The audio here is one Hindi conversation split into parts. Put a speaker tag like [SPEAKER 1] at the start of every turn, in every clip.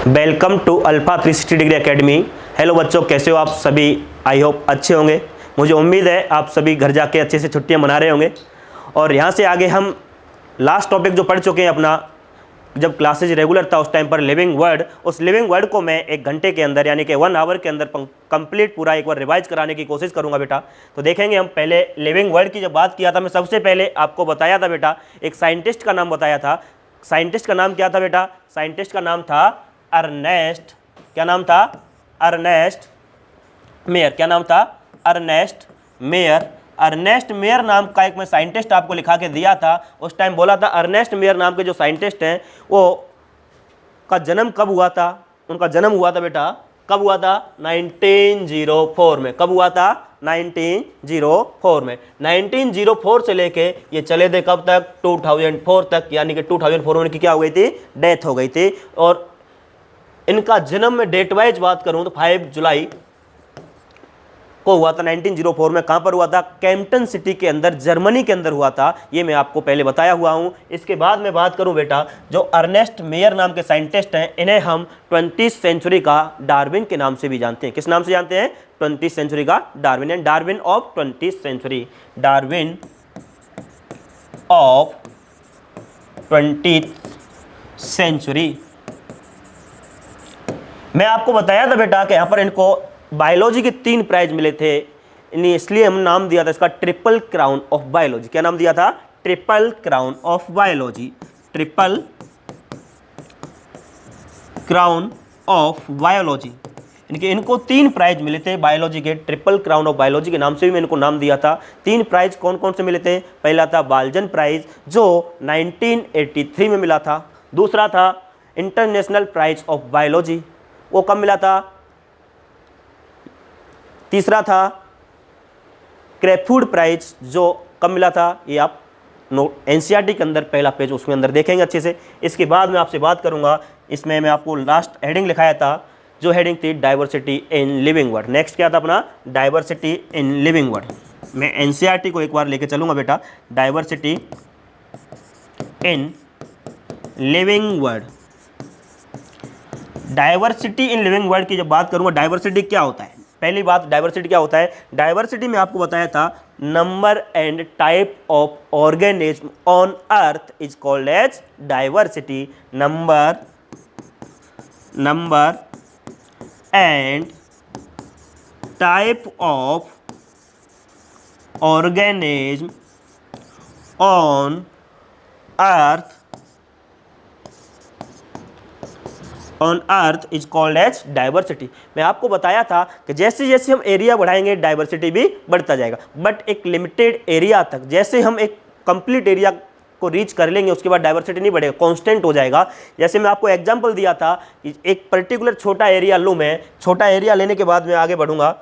[SPEAKER 1] Welcome to alpha 360 degree academy. Hello बच्चों, कैसे हो आप सभी? आई होप अच्छे होंगे। मुझे उम्मीद है आप सभी घर जाके अच्छे से छुट्टियां मना रहे होंगे। और यहाँ से आगे हम लास्ट टॉपिक जो पढ़ चुके हैं अपना, जब क्लासेज रेगुलर था उस टाइम पर लिविंग वर्ड, उस लिविंग वर्ड को मैं 1 घंटे के अंदर यानी कि 1 आवर के अंदर कंप्लीट पूरा एक बार रिवाइज कराने की कोशिश करूंगा बेटा। तो देखेंगे हम पहले लिविंग वर्ड की जब बात किया था, मैं सबसे पहले आपको बताया था बेटा, एक साइंटिस्ट का नाम बताया था। साइंटिस्ट का नाम क्या था बेटा? साइंटिस्ट का नाम था अर्नेस्ट। क्या नाम था? Ernest Mayr. क्या नाम था? Ernest mayor. अर्नेस्ट मेयर नाम का एक मैं साइंटिस्ट आपको लिखा के दिया था। उस टाइम बोला था अर्नेस्ट मेयर नाम के जो साइंटिस्ट हैं वो का जन्म कब हुआ था? उनका जन्म हुआ था बेटा, कब हुआ था? 1904 में। कब हुआ था? 1904 में। 1904 से लेके ये चले थे कब तक? 2004 तक, यानी कि 2004 में इनकी क्या हो गई थी? डेथ हो गई थी। और इनका जन्म में डेट वाइज बात करूं तो 5 जुलाई को हुआ था 1904 में। कहां पर हुआ था? कैम्पटन सिटी के अंदर, जर्मनी के अंदर हुआ था। ये मैं आपको पहले बताया हुआ हूं। इसके बाद मैं बात करूं बेटा, जो अर्नेस्ट मेयर नाम के साइंटिस्ट हैं, इन्हें हम 20th सेंचुरी का डार्विन के नाम से भी जानते हैं। किस नाम से जानते हैं? 20th सेंचुरी का Darwin, and Darwin of 20th century. Darwin of 20th century. मैं आपको बताया था बेटा कि यहाँ पर इनको बायोलॉजी के 3 प्राइज मिले थे, इसलिए हम नाम दिया था इसका ट्रिपल क्राउन ऑफ बायोलॉजी। क्या नाम दिया था? Triple crown of biology. Triple crown of biology, इनके इनको 3 प्राइज मिले थे बायोलॉजी के। ट्रिपल क्राउन ऑफ बायोलॉजी के नाम से भी मैं इनको नाम दिया था। 3 प्राइज कौन कौन से मिले थे? पहला था बाल्जन प्राइज जो 1983 में मिला था। दूसरा था इंटरनेशनल प्राइज ऑफ बायोलॉजी, वो कब मिला था? तीसरा था क्रेफूड प्राइज, जो कब मिला था? ये आप एनसीईआरटी के अंदर पहला पेज उसमें अंदर देखेंगे अच्छे से। इसके बाद मैं आपसे बात करूंगा, इसमें मैं आपको लास्ट हेडिंग लिखाया था, जो हेडिंग थी diversity in living word. Next क्या था अपना? Diversity in living word. मैं एनसीईआरटी को एक बार लेके चलूंगा बेटा। Diversity in living word. Diversity in living word की जब बात करूंगा, डाइवर्सिटी क्या होता है? पहली बात, डाइवर्सिटी क्या होता है? डाइवर्सिटी में आपको बताया था number and type of organism on earth is called as diversity. Number and type of organism on earth is called as diversity. मैं आपको बताया था कि जैसे जैसे हम एरिया बढ़ाएंगे डाइवर्सिटी भी बढ़ता जाएगा, बट एक लिमिटेड एरिया तक। जैसे हम एक कंप्लीट एरिया को रीच कर लेंगे उसके बाद डाइवर्सिटी नहीं बढ़ेगा, कांस्टेंट हो जाएगा। जैसे मैं आपको एग्जांपल दिया था कि एक पर्टिकुलर छोटा एरिया लूँ मैं, छोटा एरिया लेने के बाद मैं आगे बढ़ूंगा।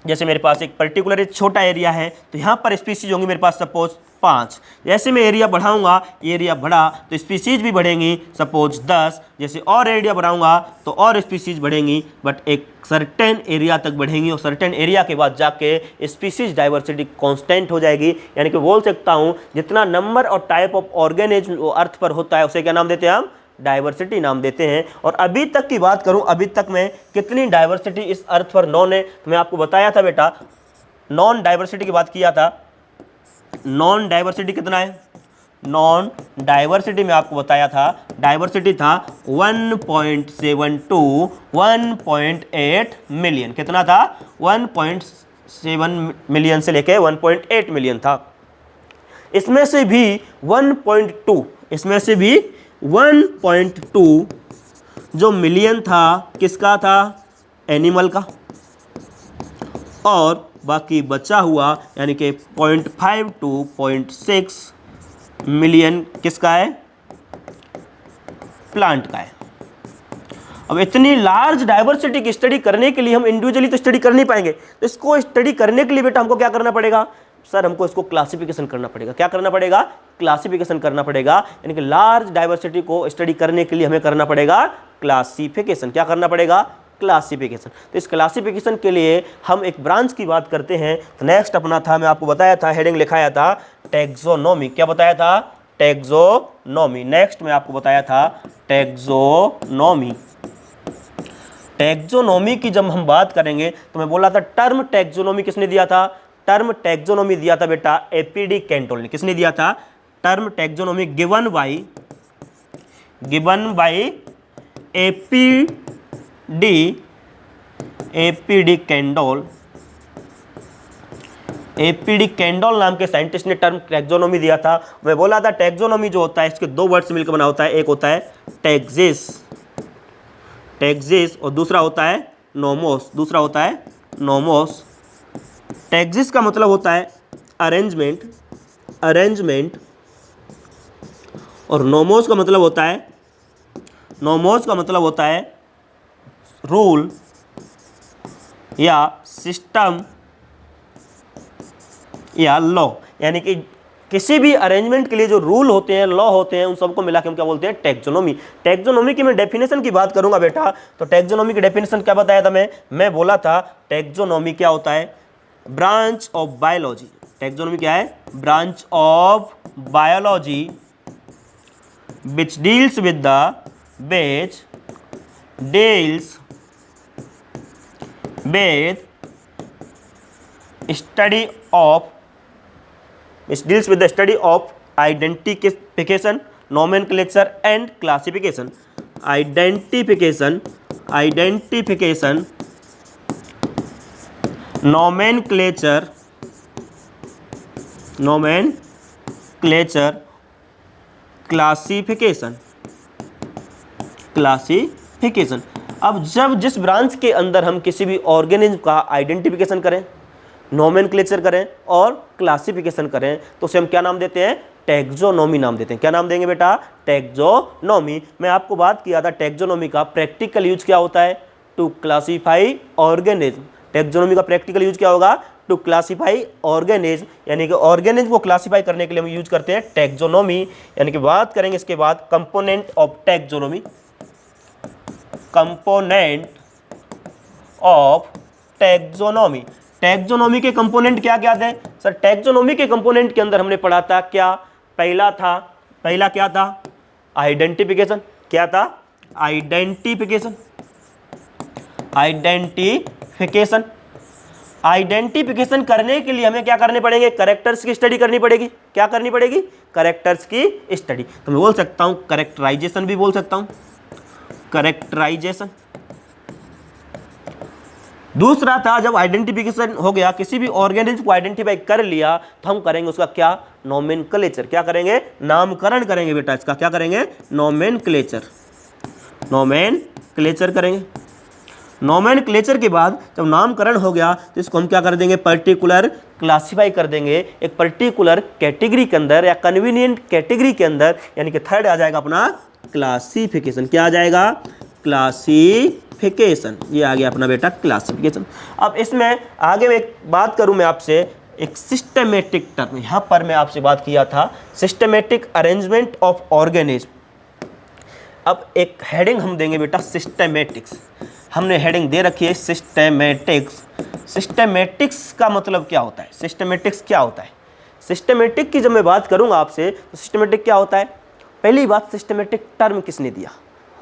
[SPEAKER 1] जैसे मेरे पास एक पर्टिकुलर छोटा एरिया है, तो यहाँ पर स्पीसीज होंगी मेरे पास सपोज 5। जैसे मैं एरिया बढ़ाऊंगा, एरिया बढ़ा तो स्पीसीज भी बढ़ेंगी सपोज 10। जैसे और एरिया बढ़ाऊंगा तो और स्पीसीज बढ़ेंगी, बट एक सर्टेन एरिया तक बढ़ेंगी, और सर्टेन एरिया के बाद जाके स्पीसीज डाइवर्सिटी कांस्टेंट हो जाएगी। यानी कि बोल सकता हूँ जितना नंबर और टाइप ऑफ ऑर्गेनिज्म अर्थ पर होता है उसे क्या नाम देते हैं हम? डाइवर्सिटी नाम देते हैं। और अभी तक की बात करूं, अभी तक में कितनी डाइवर्सिटी इस अर्थ पर नॉन है, तो मैं आपको बताया था बेटा, नॉन डाइवर्सिटी की बात किया था। नॉन डाइवर्सिटी कितना है? नॉन डाइवर्सिटी में आपको बताया था, डाइवर्सिटी था 1.7 टू 1.8 मिलियन। कितना था? 1.7 मिलियन से लेके 1.8 मिलियन था। इसमें से भी 1.2 जो मिलियन था किसका था? एनिमल का। और बाकी बचा हुआ यानी कि 0.5 टू 0.6 मिलियन किसका है? प्लांट का है। अब इतनी लार्ज डाइवर्सिटी की स्टडी करने के लिए हम इंडिविजुअली तो स्टडी कर नहीं पाएंगे, तो इसको स्टडी करने के लिए बेटा हमको क्या करना पड़ेगा? सर हमको इसको क्लासिफिकेशन करना पड़ेगा। क्या करना पड़ेगा? क्लासिफिकेशन करना पड़ेगा। यानी कि लार्ज डाइवर्सिटी को स्टडी करने के लिए हमें करना पड़ेगा क्लासिफिकेशन। क्या करना पड़ेगा? क्लासिफिकेशन। तो इस क्लासिफिकेशन के लिए हम एक ब्रांच की बात करते हैं। तो नेक्स्ट अपना था, मैं आपको बताया था, हेडिंग लिखाया था टैक्सोनॉमी। क्या बताया था? टैक्सोनॉमी। नेक्स्ट मैं आपको बताया था टैक्सोनॉमी। टैक्सोनॉमी की जब हम बात करेंगे तो मैं बोला था टर्म टैक्सोनॉमी किसने दिया था? टर्म टैक्सोनॉमी दिया था बेटा एपीडी कैंटोल ने। किसने दिया था? Term taxonomy given APD Candolle. APD Candolle नाम के साइंटिस्ट ने टर्म टैक्सोनॉमी दिया था। मैं बोला था टैक्सोनॉमी जो होता है इसके दो वर्ड से मिलकर बना होता है, एक होता है टैक्सिस और दूसरा होता है नोमोस। टैक्सिस का मतलब होता है अरेंजमेंट और नोमोस का मतलब होता है रूल या सिस्टम या लॉ। यानी कि किसी भी अरेंजमेंट के लिए जो रूल होते हैं, लॉ होते हैं, उन सबको मिला के हम क्या बोलते हैं? टैक्सोनॉमी। टैक्सोनॉमी की मैं डेफिनेशन की बात करूंगा बेटा, तो टैक्सोनॉमी की डेफिनेशन क्या बताया था मैं बोला था टैक्सोनॉमी क्या होता है? Branch of biology. टैक्सोनॉमी क्या है? Branch of biology which deals with the study of identification, nomenclature and classification. Identification, nomenclature, classification. अब जब जिस ब्रांच के अंदर हम किसी भी ऑर्गेनिज्म का आइडेंटिफिकेशन करें, नोमेनक्लेचर करें और क्लासिफिकेशन करें तो उसे हम क्या नाम देते हैं? टैक्सोनॉमी नाम देते हैं। क्या नाम देंगे बेटा? टैक्सोनॉमी। मैं आपको बात किया था टैक्सोनॉमी का प्रैक्टिकल यूज क्या होता है? To classify organism. टैक्सोनॉमी का प्रैक्टिकल यूज क्या होगा? टू क्लासीफाई ऑर्गेनिज्म, यानी कि ऑर्गेनिज्म को क्लासीफाई करने के लिए हम यूज करते हैं टैक्सोनॉमी। यानी कि बात करेंगे इसके बाद component of taxonomy. Component of taxonomy. Taxonomy के कंपोनेंट क्या क्या थे सर? टैक्सोनॉमी के कंपोनेंट के अंदर हमने पढ़ा था क्या? पहला क्या था? आइडेंटिफिकेशन। क्या था? आइडेंटिफिकेशन करने के लिए हमें क्या करने पड़ेंगे? कैरेक्टर्स की स्टडी करनी पड़ेगी। क्या करनी पड़ेगी? कैरेक्टर्स की स्टडी। तो मैं बोल सकता हूं कैरेक्टराइजेशन भी बोल सकता हूं, कैरेक्टराइजेशन। दूसरा था जब आइडेंटिफिकेशन हो गया, किसी भी ऑर्गेनिज्म को आइडेंटिफाई कर लिया तो हम करेंगे उसका क्या? नोमेनक्लेचर। क्या करेंगे? नामकरण करेंगे बेटा इसका। क्या करेंगे? नोमेनक्लेचर करेंगे। नोमेनक्लेचर के बाद जब नामकरण हो गया तो इसको हम क्या कर देंगे? पर्टिकुलर क्लासीफाई कर देंगे एक पर्टिकुलर कैटेगरी के अंदर या कन्वीनियंट कैटेगरी के अंदर। यानी कि थर्ड आ जाएगा अपना क्लासिफिकेशन। क्या आ जाएगा? क्लासिफिकेशन। ये आ गया अपना बेटा क्लासिफिकेशन। अब इसमें आगे मैं एक बात करूं मैं आपसे, एक सिस्टमेटिक टर्म यहां पर मैं आपसे बात किया था सिस्टमेटिक अरेंजमेंट ऑफ ऑर्गेनिज्म। अब एक हेडिंग हम देंगे बेटा सिस्टमेटिक्स। हमने हेडिंग दे रखी है सिस्टमेटिक्स। सिस्टमेटिक्स का मतलब क्या होता है? सिस्टमेटिक्स क्या होता है? सिस्टमेटिक की जब मैं बात करूंगा आपसे तो सिस्टमेटिक क्या होता है? पहली बात, सिस्टमेटिक टर्म किसने दिया?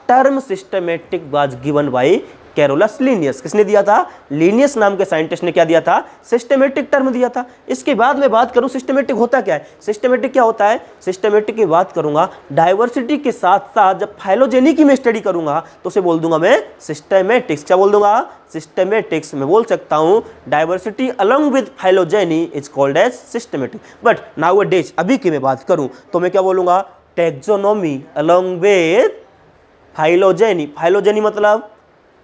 [SPEAKER 1] Term systematic was given by Carolus Linnaeus. किसने दिया था? लीनियस नाम के साइंटिस्ट ने क्या दिया था? सिस्टमेटिक टर्म दिया था। इसके बाद मैं बात करूं सिस्टमेटिक होता क्या है? सिस्टमेटिक क्या होता है? सिस्टमेटिक की बात करूंगा डाइवर्सिटी के साथ साथ जब फाइलोजेनी की मैं स्टडी करूंगा तो उसे बोल दूंगा मैं सिस्टमेटिक्स। क्या बोल दूंगा? सिस्टमेटिक्स। मैं बोल सकता हूं diversity along with phylogeny is called as systematic. But nowadays अभी की मैं बात करूं तो मैं क्या बोलूंगा? Taxonomy along with phylogeny. Phylogeny मतलब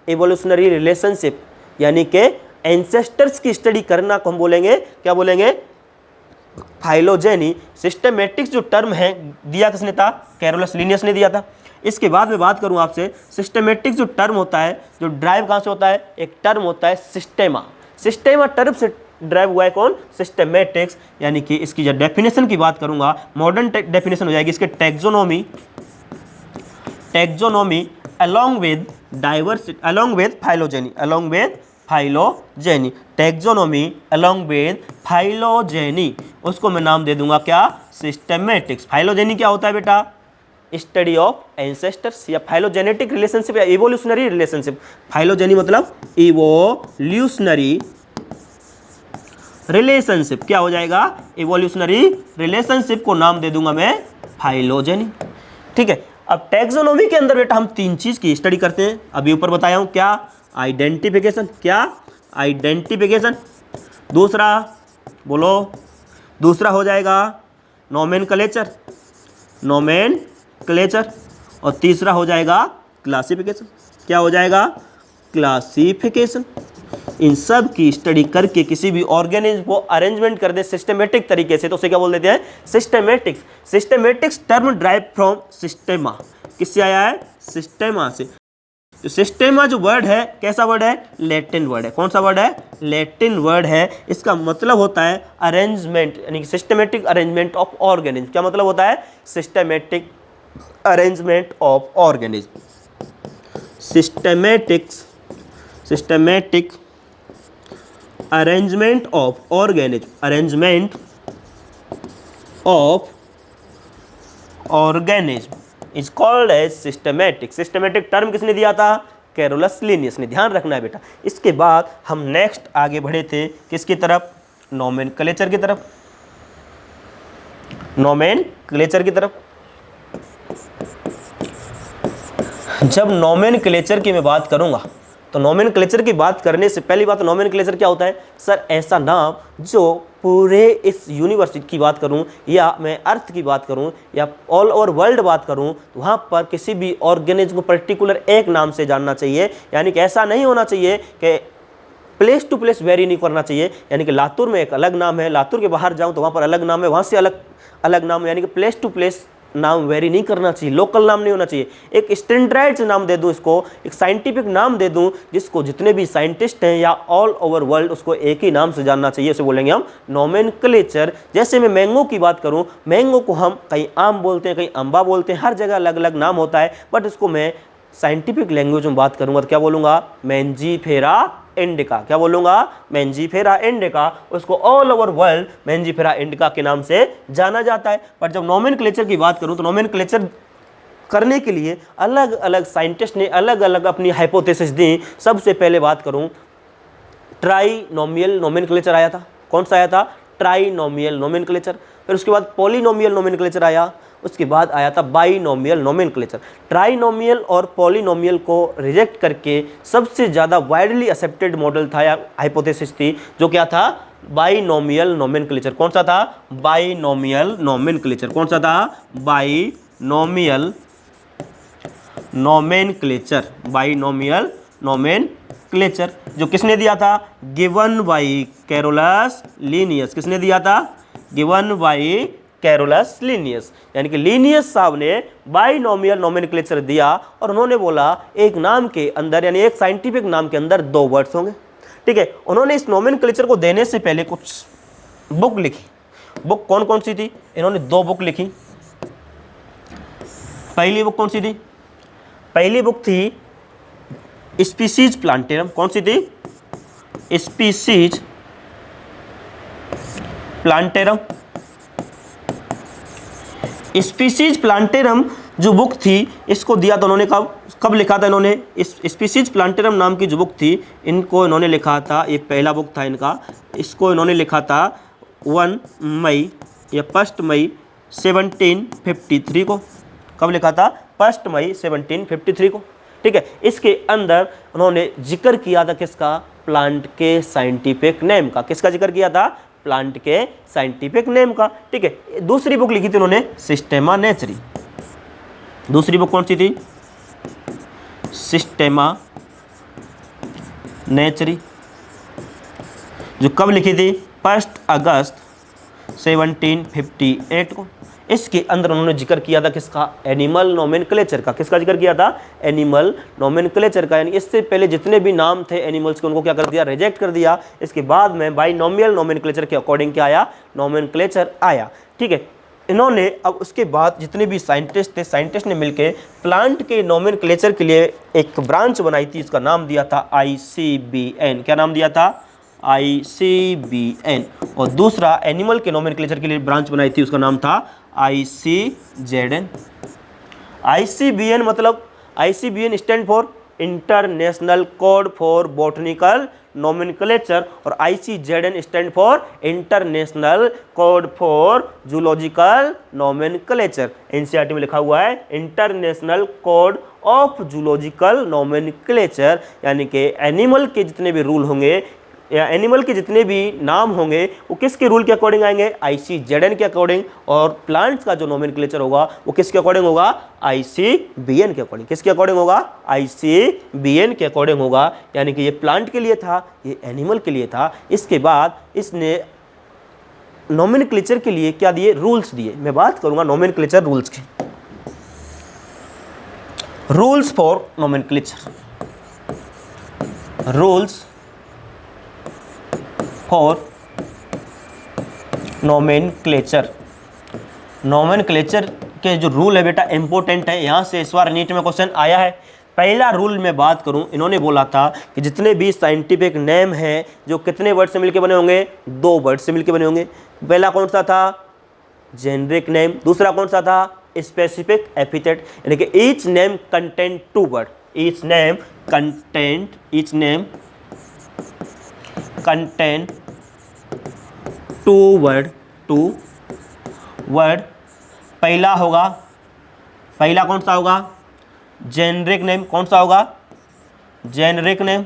[SPEAKER 1] एवोल्यूशनरी रिलेशनशिप, यानी कि एंसेस्टर्स की स्टडी करना को हम बोलेंगे, क्या बोलेंगे? फाइलोजेनी। सिस्टमेटिक्स जो टर्म है दिया किसने था? कैरोलस लीनियस ने दिया था। इसके बाद मैं बात करूं आपसे सिस्टमेटिक्स जो टर्म होता है, जो ड्राइव कहां से होता है? एक टर्म होता है सिस्टेमा। सिस्टेमा टर्म से ड्राइव हुआ है कौन? सिस्टमेटिक्स। यानी कि इसकी जब डेफिनेशन की बात करूंगा, मॉडर्न डेफिनेशन हो जाएगी इसके taxonomy along with diversity, along with phylogeny, taxonomy along with phylogeny, उसको मैं नाम दे दूंगा क्या? सिस्टमेटिक्स। फाइलोजेनी क्या होता है बेटा? स्टडी ऑफ एंसेस्टर्स या फाइलोजेनेटिक रिलेशनशिप या इवोल्यूशनरी रिलेशनशिप। फाइलोजेनी मतलब इवोल्यूशनरी रिलेशनशिप। क्या हो जाएगा? इवोल्यूशनरी रिलेशनशिप को नाम दे दूंगा मैं फाइलोजेनी। ठीक है, अब टैक्सोनॉमी के अंदर बेटा हम तीन चीज की स्टडी करते हैं। अभी ऊपर बताया हूं क्या? आइडेंटिफिकेशन। क्या? आइडेंटिफिकेशन। दूसरा बोलो, दूसरा हो जाएगा नोमेनक्लेचर, नोमेनक्लेचर। और तीसरा हो जाएगा क्लासिफिकेशन। क्या हो जाएगा? क्लासिफिकेशन। इन सब की स्टडी करके किसी भी ऑर्गेनिज्म को अरेंजमेंट कर दे सिस्टमेटिक तरीके से तो उसे क्या बोल देते हैं? Systematics. Systematics term drive from सिस्टेमा। किससे आया है? सिस्टेमा से। तो सिस्टेमा जो वर्ड है कैसा वर्ड है? लैटिन वर्ड है। कौन सा वर्ड है? लैटिन वर्ड है। इसका मतलब होता है अरेंजमेंट, यानी कि सिस्टमेटिक अरेंजमेंट ऑफ ऑर्गेनिज्म। क्या मतलब होता है? Systematic arrangement of organism. Systematic arrangement of organism, arrangement of organism is called as systematic. Systematic term किसने दिया था? कैरोलस लिनियस ने। ध्यान रखना है बेटा। इसके बाद हम नेक्स्ट आगे बढ़े थे किसकी तरफ? नोमेनक्लेचर की तरफ। नोमेनक्लेचर की तरफ। जब नोमेनक्लेचर की मैं बात करूंगा तो नोमेनक्लेचर की बात करने से पहली बात, नोमेनक्लेचर क्या होता है? सर ऐसा नाम जो पूरे इस यूनिवर्स की बात करूं या मैं अर्थ की बात करूं या ऑल ओवर वर्ल्ड बात करूं तो वहां पर किसी भी ऑर्गेनिज्म को पर्टिकुलर एक नाम से जानना चाहिए। यानी कि ऐसा नहीं होना चाहिए कि प्लेस टू प्लेस वेरी नहीं करना चाहिए। यानी कि लातूर में एक अलग नाम है, लातूर के बाहर जाऊं तो वहां पर अलग नाम है, वहां से अलग अलग नाम है। यानी कि प्लेस टू प्लेस नाम वेरी नहीं करना चाहिए, लोकल नाम नहीं होना चाहिए। एक स्टैंडर्ड नाम दे दूं इसको, एक साइंटिफिक नाम दे दूं जिसको जितने भी साइंटिस्ट हैं या ऑल ओवर वर्ल्ड उसको एक ही नाम से जानना चाहिए, उसे बोलेंगे हम नोमेनक्लेचर। जैसे मैं मैंगो की बात करूं, मैंगो को हम कहीं आम बोलते हैं, कहीं अम्बा बोलते हैं, हर जगह अलग अलग नाम होता है। बट इसको मैं साइंटिफिक लैंग्वेज में बात करूंगा तो क्या बोलूंगा? Mangifera indica. क्या बोलूंगा? Mangifera indica. उसको all over world Mangifera indica के नाम से जाना जाता है। पर जब नोमेनक्लेचर की बात करूं तो नोमेनक्लेचर करने के लिए अलग अलग साइंटिस्ट ने अलग अलग अपनी हाइपोथेसिस दी। सबसे पहले बात करूं, ट्राइनोमियल नोमेनक्लेचर आया था। कौन सा आया था? Trinomial nomenclature. फिर उसके बाद पॉलिनोमियल नोमेनक्लेचर आया। उसके बाद आया था बाइनोमियल नोमेनक्लेचर। ट्राइनोमियल और पॉलिनोमियल को रिजेक्ट करके सबसे ज़्यादा वाइडली एक्सेप्टेड मॉडल था या हाइपोथेसिस थी जो क्या था? Binomial nomenclature. कौन सा था? Binomial nomenclature. कौन सा था? Binomial nomenclature. बाइनोमियल नोमेनक्लेचर जो किसने दिया था? Given by Carolus Linnaeus. किसने दिया था? Given by Carolus Linnaeus. यानी कि लिनियस साहब ने बाइनोमियल नोमेनक्लेचर दिया और उन्होंने बोला एक नाम के अंदर, यानी एक साइंटिफिक नाम के अंदर दो वर्ड्स होंगे। ठीक है, उन्होंने इस नोमेनक्लेचर को देने से पहले कुछ बुक लिखी। बुक कौन कौन सी थी? इन्होंने दो बुक लिखी। पहली बुक कौन सी थी? पहली बुक थी स्पीसीज प्लांटेरम। कौन सी थी? Species plantarum. स्पीसीज प्लांटेरम जो बुक थी इसको दिया था उन्होंने कब लिखा था इन्होंने? इस स्पीसीज प्लांटेरम नाम की जो बुक थी इनको इन्होंने लिखा था, ये पहला बुक था इनका, इसको इन्होंने लिखा था 1 मई या 1 मई 1753 को। कब लिखा था? 1 मई 1753 को। ठीक है, इसके अंदर उन्होंने जिक्र किया था किसका? प्लांट के साइंटिफिक नेम का। किसका जिक्र किया था? प्लांट के साइंटिफिक नेम का। ठीक है, दूसरी बुक लिखी थी उन्होंने सिस्टेमा नेचुरी। दूसरी बुक कौन सी थी? सिस्टेमा नेचुरी जो कब लिखी थी? 1 अगस्त 1758 को। इसके अंदर उन्होंने जिक्र किया था किसका? एनिमल नोमेनक्लेचर का। किसका जिक्र किया था? एनिमल नोमेनक्लेचर का। यानी इससे पहले जितने भी नाम थे एनिमल्स के उनको क्या कर दिया? रिजेक्ट कर दिया। इसके बाद में बाइनोमियल नोमेनक्लेचर के अकॉर्डिंग क्या आया? नोमेनक्लेचर आया। ठीक है, इन्होंने अब उसके बाद जितने भी साइंटिस्ट थे, साइंटिस्ट ने मिलकर प्लांट के नोमेनक्लेचर के लिए एक ब्रांच बनाई थी। इसका नाम दिया था ICBN। क्या नाम दिया था? ICBN। और दूसरा एनिमल के नोमेनक्लेचर के लिए ब्रांच बनाई थी, उसका नाम था ICZN। ICBN मतलब ICBN stand for international code for botanical nomenclature और ICZN stand for international code for zoological nomenclature. NCERT में लिखा हुआ है international code of zoological nomenclature, यानी कि एनिमल के जितने भी रूल होंगे या एनिमल के जितने भी नाम होंगे वो किसके रूल के अकॉर्डिंग आएंगे, ICZN के अकॉर्डिंग। और प्लांट्स का जो नोमेनक्लेचर होगा वो किसके अकॉर्डिंग होगा, ICBN के अकॉर्डिंग। किसके अकॉर्डिंग होगा, ICBN के अकॉर्डिंग होगा। यानी कि ये प्लांट के लिए था, ये एनिमल के लिए था। इसके बाद इसने नोमेनक्लेचर के लिए क्या दिए, रूल्स दिए। मैं बात करूंगा नोमेनक्लेचर रूल्स की। Rules for nomenclature, rules for nomenclature. Nomenclature के जो रूल है बेटा इंपॉर्टेंट है, यहाँ से इस बार नीट में क्वेश्चन आया है। पहला रूल में बात करूं, इन्होंने बोला था कि जितने भी साइंटिफिक नेम हैं जो कितने वर्ड से मिलकर बने होंगे, 2 वर्ड से मिलकर बने होंगे। पहला कौन सा था, जेनरिक नेम। दूसरा कौन सा था, स्पेसिफिक एपिथेट, यानी कि each name content 2 word. Each name content 2 word. पहला कौन सा होगा, जेनरिक नेम। कौन सा होगा, जेनरिक नेम।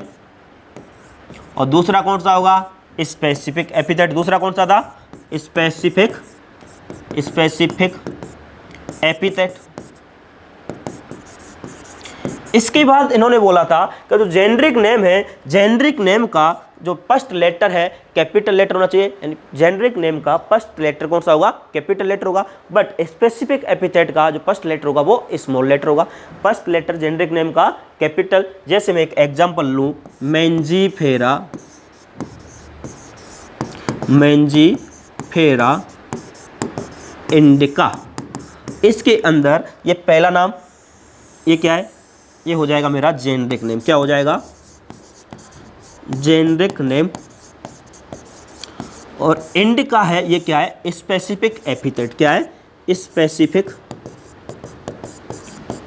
[SPEAKER 1] और दूसरा कौन सा होगा, स्पेसिफिक एपिथेट। दूसरा कौन सा था, स्पेसिफिक एपिथेट। इसके बाद इन्होंने बोला था कि जो जेनरिक नेम है, जेनरिक नेम का जो फर्स्ट लेटर है कैपिटल लेटर होना चाहिए। यानी जेनरिक नेम का फर्स्ट लेटर कौन सा होगा, कैपिटल लेटर होगा। बट स्पेसिफिक एपिथेट का जो फर्स्ट लेटर होगा वो स्मॉल लेटर होगा। फर्स्ट लेटर जेनरिक नेम का कैपिटल। जैसे मैं एक एग्जांपल लूँ, मैंजीफेरा इंडिका। इसके अंदर ये पहला नाम, ये क्या है, ये हो जाएगा मेरा जेनरिक नेम। क्या हो जाएगा, जेनरिक नेम। और इंडिका है, ये क्या है, स्पेसिफिक एपिथेट। क्या है, स्पेसिफिक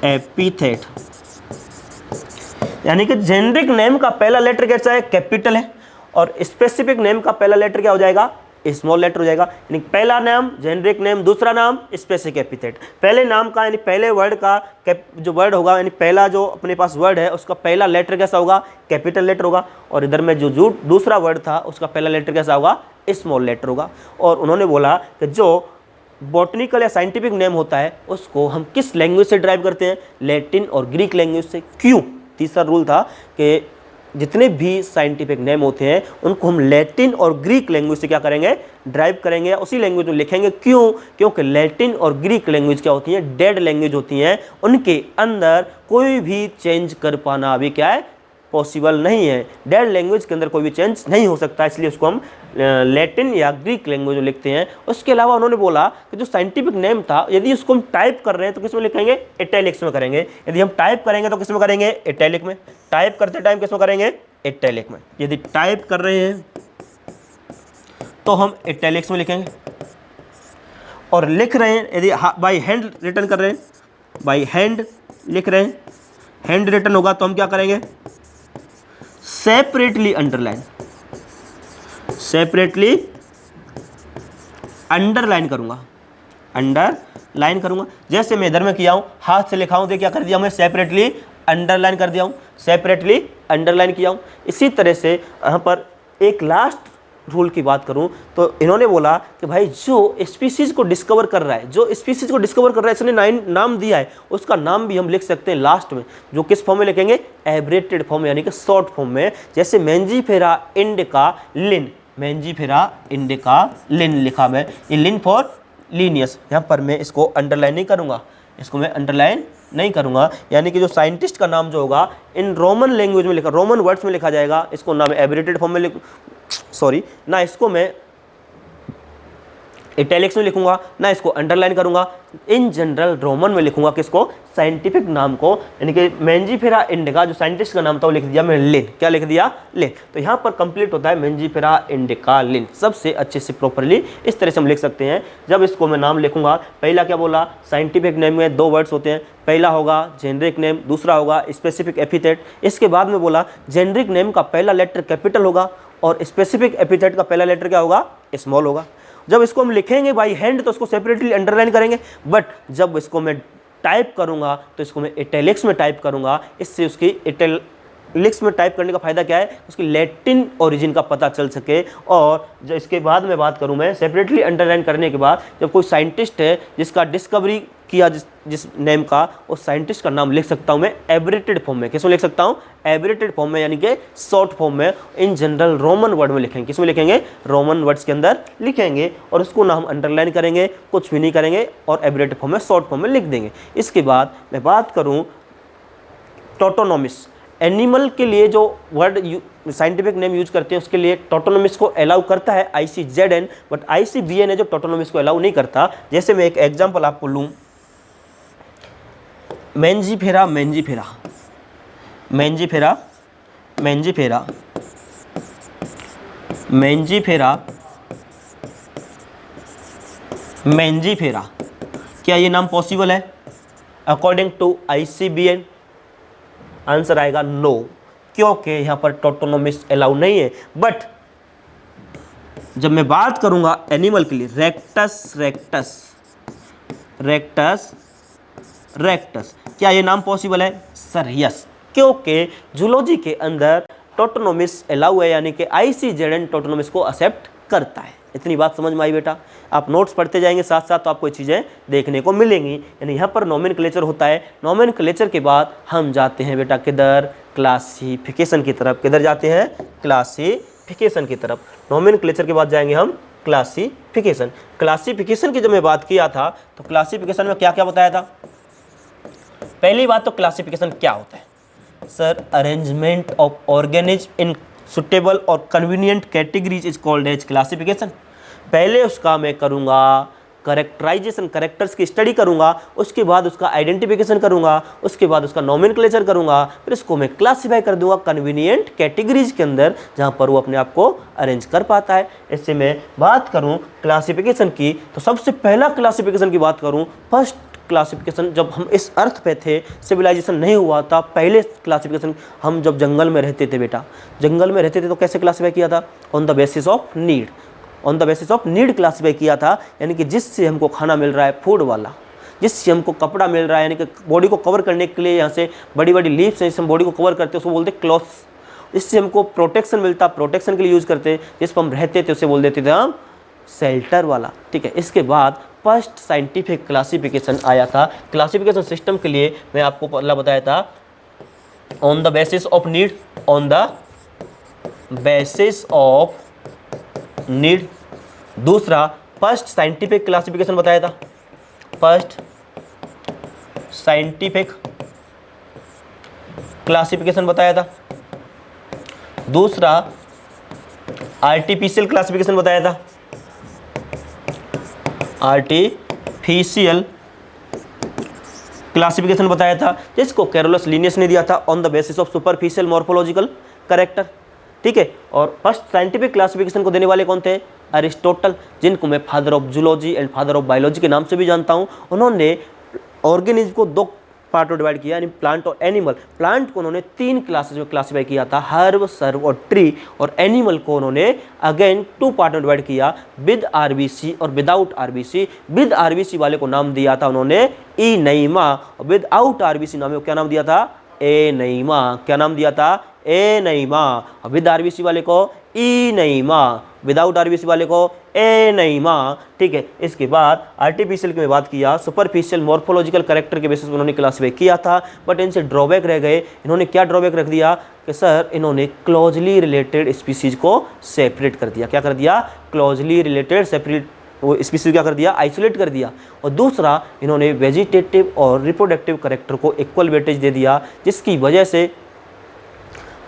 [SPEAKER 1] एपिथेट। यानी कि जेनरिक नेम का पहला लेटर कैसा है, कैपिटल है। और स्पेसिफिक नेम का पहला लेटर क्या हो जाएगा, स्मॉल लेटर हो जाएगा। यानी पहला नाम जेनरिक नेम, दूसरा नाम स्पेसिफिक एपिथेट। पहले नाम का यानी पहले वर्ड का जो वर्ड होगा, यानी पहला जो अपने पास वर्ड है उसका पहला लेटर कैसा होगा, कैपिटल लेटर होगा। और इधर में जो दूसरा वर्ड था उसका पहला लेटर कैसा होगा, स्मॉल लेटर होगा। और उन्होंने बोला कि जो बॉटनिकल या साइंटिफिक नेम होता है उसको हम किस लैंग्वेज से ड्राइव करते हैं, लैटिन और ग्रीक लैंग्वेज से। क्यों, तीसरा रूल था कि जितने भी साइंटिफिक नेम होते हैं उनको हम लैटिन और ग्रीक लैंग्वेज से क्या करेंगे, ड्राइव करेंगे, उसी लैंग्वेज में लिखेंगे। क्यों, क्योंकि लैटिन और ग्रीक लैंग्वेज क्या होती हैं, डेड लैंग्वेज होती हैं। उनके अंदर कोई भी चेंज कर पाना अभी क्या है, पॉसिबल नहीं है। डेड लैंग्वेज के अंदर कोई भी चेंज नहीं हो सकता, इसलिए उसको हम लैटिन या ग्रीक लैंग्वेज में लिखते हैं। उसके अलावा उन्होंने बोला कि जो साइंटिफिक नेम था यदि उसको हम टाइप कर रहे हैं तो किस में लिखेंगे, इटैलिक्स में करेंगे। यदि हम टाइप करेंगे तो किस में करेंगे, इटैलिक में। टाइप करते टाइम किस में करेंगे, इटैलिक में। यदि टाइप कर रहे हैं तो हम इटैलिक्स में लिखेंगे। और लिख रहे हैं यदि बाई हैंड रिटर्न कर रहे हैं, बाई हैंड लिख रहे हैं, हैंड रिटर्न होगा तो हम क्या करेंगे, सेपरेटली अंडरलाइन करूंगा। जैसे मैं इधर में किया हूं, हाथ से लिखा हूं तो क्या कर दिया, मैं सेपरेटली अंडरलाइन कर दिया हूं, सेपरेटली अंडरलाइन किया हूं। इसी तरह से यहाँ पर एक लास्ट रूल की बात करूं तो इन्होंने बोला कि भाई जो स्पीसीज को डिस्कवर कर रहा है, इसने 9 नाम दिया है, उसका नाम भी हम लिख सकते हैं लास्ट में। जो किस फॉर्म में लिखेंगे, एब्रेटेड फॉर्म यानी कि शॉर्ट फॉर्म में। जैसे मैंजीफेरा इंडिका लिन लिखा मैं, ये लिन फॉर लीनियस। यहाँ पर मैं इसको अंडरलाइन नहीं करूँगा, यानी कि जो साइंटिस्ट का नाम जो होगा इन रोमन लैंग्वेज में लिखा, रोमन वर्ड्स में लिखा जाएगा। इसको ना मैं एब्रेटेड फॉर्म में इसको मैं इटैलिक्स में लिखूंगा, ना इसको अंडरलाइन करूंगा। इन जनरल रोमन में लिखूंगा किसको, साइंटिफिक नाम को, यानी कि मेंजीफेरा इंडिका, जो साइंटिस्ट का नाम था वो लिख दिया मैं लिन। क्या लिख दिया, लिन। तो यहाँ पर कंप्लीट होता है मेंजीफेरा इंडिका लिन, सबसे अच्छे से प्रॉपरली इस तरह से हम लिख सकते हैं। जब इसको मैं नाम लिखूंगा, पहला क्या बोला, साइंटिफिक नेम में 2 वर्ड्स होते हैं, पहला होगा जेनरिक नेम, दूसरा होगा स्पेसिफिक एपिथेट। इसके बाद में बोला जेनरिक नेम का पहला लेटर कैपिटल होगा और स्पेसिफिक एपिथेट का पहला लेटर क्या होगा, स्मॉल होगा। जब इसको हम लिखेंगे बाई हैंड तो उसको सेपरेटली अंडरलाइन करेंगे, बट जब इसको मैं टाइप करूंगा तो इसको मैं इटैलिक्स में टाइप करूंगा। इससे उसकी इटैलिक्स में टाइप करने का फ़ायदा क्या है, उसकी लैटिन ओरिजिन का पता चल सके। और जो इसके बाद में बात करूं मैं सेपरेटली अंडरलाइन करने के बाद, जब कोई साइंटिस्ट है जिसका डिस्कवरी किया जिस नेम का, उस साइंटिस्ट का नाम लिख सकता हूं मैं एब्रेटेड फॉर्म में। किसमें लिख सकता हूं, एब्रेटेड फॉर्म में, यानी कि शॉर्ट फॉर्म में। इन जनरल रोमन वर्ड में लिखेंगे, किसमें लिखेंगे, रोमन वर्ड्स के अंदर लिखेंगे, और उसको ना हम अंडरलाइन करेंगे, कुछ भी नहीं करेंगे, और एब्रेटेड फॉर्म में शॉर्ट फॉर्म में लिख देंगे। इसके बाद मैं बात करूं टोटोनोमिस, एनिमल के लिए जो वर्ड साइंटिफिक नेम यूज करते हैं उसके लिए टोटोनोमिस को अलाउ करता है ICZN, बट ICBN है जो टोटोनोमिस को अलाउ नहीं करता। जैसे मैं एक एग्जांपल आपको लूं, Mangifera Mangifera Mangifera Mangifera Mangifera Mangifera, क्या ये नाम पॉसिबल है अकॉर्डिंग टू ICBN? आंसर आएगा नो, क्योंकि यहाँ पर टोटोनोमिस अलाउ नहीं है। बट जब मैं बात करूंगा एनिमल के लिए, रेक्टस रेक्टस रेक्टस रेक्टस, क्या ये नाम पॉसिबल है सर? यस, क्योंकि जूलॉजी के अंदर टोटोनोमिस अलाउ है, यानी कि ICZN टोटोनोमिस को एक्सेप्ट करता है। इतनी बात समझ में आई बेटा? आप नोट्स पढ़ते जाएंगे साथ साथ तो आपको ये चीज़ें देखने को मिलेंगी। यानी यहाँ पर नोमेनक्लेचर होता है, नोमेनक्लेचर के बाद हम जाते हैं बेटा किधर, क्लासिफिकेशन की तरफ। किधर जाते हैं, क्लासिफिकेशन की तरफ। नोमेनक्लेचर के बाद जाएंगे हम क्लासिफिकेशन। क्लासिफिकेशन की जब मैं बात किया था तो क्लासिफिकेशन में क्या क्या बताया था? पहली बात तो क्लासिफिकेशन क्या होता है sir, arrangement of organism in suitable और convenient categories is called as classification. पहले उसका मैं करूंगा करेक्टराइजेशन, करेक्टर्स की स्टडी करूंगा, उसके बाद उसका आइडेंटिफिकेशन करूंगा, उसके बाद उसका नोमेनक्लेचर करूंगा, फिर इसको मैं क्लासीफाई कर दूंगा कन्वीनियंट कैटेगरीज के अंदर जहां पर वो अपने आप को अरेंज कर पाता है। इससे मैं बात करूं क्लासिफिकेशन की, तो सबसे पहला क्लासिफिकेशन की बात करूं, फर्स्ट क्लासिफिकेशन जब हम इस अर्थ पे थे, सिविलाइजेशन नहीं हुआ था, पहले क्लासिफिकेशन हम जब जंगल में रहते थे बेटा, जंगल में रहते थे तो कैसे क्लासीफाई किया था? On the basis of need, on the basis of need classify किया था। यानी कि जिससे हमको खाना मिल रहा है फूड वाला, जिससे हमको कपड़ा मिल रहा है, यानी कि बॉडी को कवर करने के लिए यहाँ से बड़ी बड़ी लीव्स हैं जिससे हम बॉडी को कवर करते हैं उसको बोलते हैं क्लॉथ्स। इससे हमको प्रोटेक्शन मिलता, प्रोटेक्शन के लिए यूज़ करते हैं, जिस पर हम रहते थे उसे बोल देते थे हम शेल्टर वाला। ठीक है, इसके बाद फर्स्ट साइंटिफिक क्लासिफिकेशन आया था। क्लासिफिकेशन सिस्टम के लिए मैं आपको पहला बताया था on the basis of need, on the basis of need. दूसरा फर्स्ट साइंटिफिक क्लासिफिकेशन बताया था, फर्स्ट साइंटिफिक क्लासिफिकेशन बताया था। दूसरा आर्टिफिशियल क्लासिफिकेशन बताया था, आर्टिफिशियल क्लासिफिकेशन बताया था, जिसको कैरोलस लिनियस ने दिया था on the basis of superficial morphological character. ठीक है, और फर्स्ट साइंटिफिक क्लासिफिकेशन को देने वाले कौन थे? अरिस्टोटल, जिनको मैं father of zoology and father of biology के नाम से भी जानता हूं। उन्होंने ऑर्गेनिज्म को 2 पार्ट में डिवाइड किया, यानी प्लांट और एनिमल। प्लांट को उन्होंने 3 क्लासेज में क्लासीफाई किया था, हर्ब, सर्व और ट्री। और एनिमल को उन्होंने अगेन 2 पार्ट में डिवाइड किया, विद आरबीसी और विदाउट आरबीसी। विद आरबीसी वाले को नाम दिया था उन्होंने इनैमा, और विदाउट आरबीसी नाम क्या नाम दिया था? एनैमा। क्या नाम दिया था? एनैमा। विद आरबीसी वाले को इनैमा, विदाउट आरबीसी वाले को एनैमा। ठीक है, इसके बाद आर्टिफिशियल की मैं बात किया, सुपरफिशियल मॉर्फोलॉजिकल कैरेक्टर के बेसिस पर उन्होंने क्लासीफाई किया था, बट इनसे ड्रॉबैक रह गए। इन्होंने क्या ड्रॉबैक रख दिया कि सर इन्होंने क्लोजली रिलेटेड स्पीसीज को सेपरेट कर दिया। क्या कर दिया? क्लोजली रिलेटेड सेपरेट वो स्पीसीज क्या कर दिया? आइसोलेट कर दिया। और दूसरा इन्होंने वेजिटेटिव और रिप्रोडक्टिव कैरेक्टर को इक्वल वेटेज दे दिया, जिसकी वजह से